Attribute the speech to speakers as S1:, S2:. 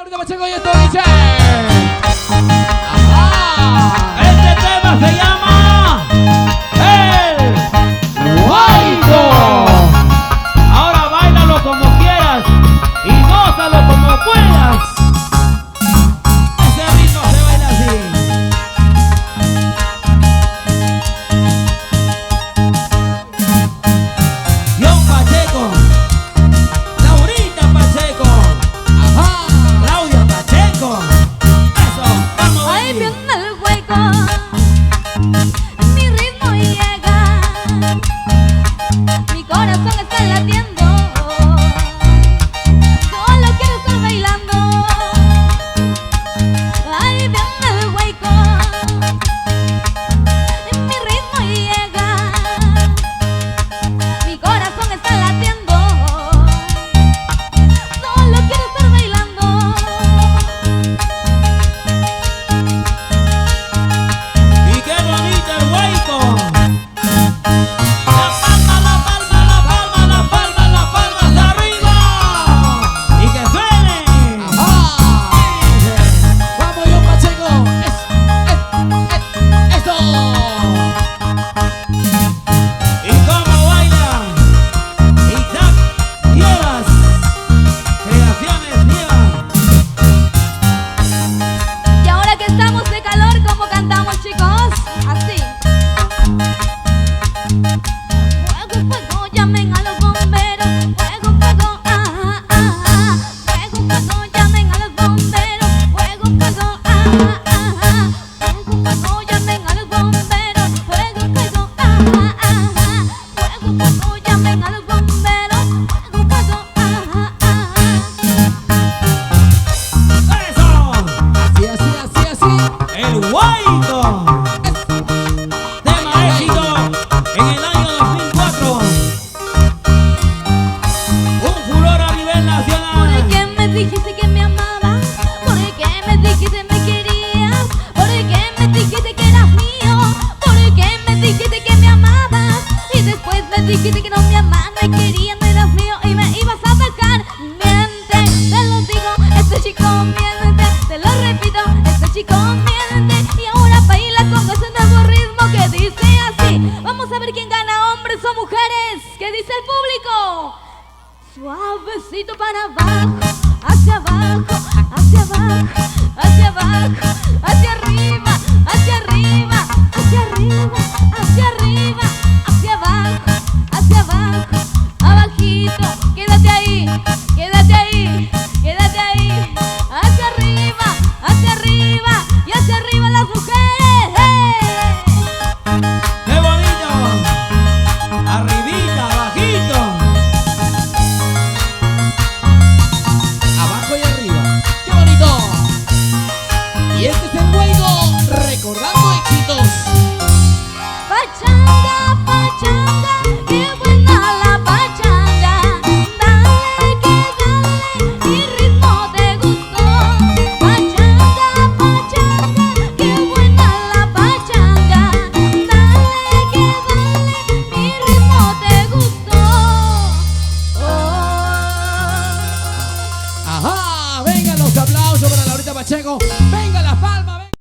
S1: Ahorita Pacheco y esto dice. Ajá.
S2: Este tema se llama El Guaydo. Ahora báilalo como quieras y gózalo como puedas. Ese ritmo se baila así. John Pacheco, Laurita Pacheco,
S1: Ajá.
S2: Claudia Pacheco. Eso, vamos a
S3: Ahí
S2: bailar.
S3: viene el hueco, mi ritmo llega, mi corazón está latiendo, solo quiero estar bailando. Ahí viene el hueco, mi ritmo llega, mi corazón está latiendo, solo quiero estar bailando.
S2: Y qué bonito el hueco. La palma, la palma, la palma, la palma, la palma hasta arriba. Y que suene.
S1: Ajá. Vamos, John Pacheco. Esto.
S2: Y cómo baila Isaac Nievas. Creaciones Nievas.
S3: Y ahora que estamos de calor, ¿cómo cantamos, chicos? Así. Fuego, fuego, llamen a los bomberos. Fuego, fuego, ah, ah, ah. Fuego, fuego, llamen a los bomberos. Fuego, fuego, ah, ah, ah. Fuego, fuego, llamen a los bomberos. Fuego, fuego, ah, ah, ah. Fuego, fuego, llamen a los bomberos. Fuego, fuego, ah, ah, ah.
S2: Eso.
S1: Así.
S2: El Guaydo. Tema éxito en el año 2004. Un furor a nivel
S3: ¿Por
S2: nacional.
S3: qué me dijiste que me amabas? ¿Por qué me dijiste me querías? ¿Por qué me dijiste que eras mío? ¿Por qué me dijiste que me amabas? Y después me dijiste que no me amabas, me querías, no eras mío y me ibas a dejar. Miente, te lo digo, este chico miente, te lo repito, este chico miente. Y ahora baila con ese nuevo ritmo que dice así. Vamos a ver quién gana, hombres o mujeres. ¿Qué dice el público? Suavecito para abajo, hacia abajo, hacia abajo, hacia abajo.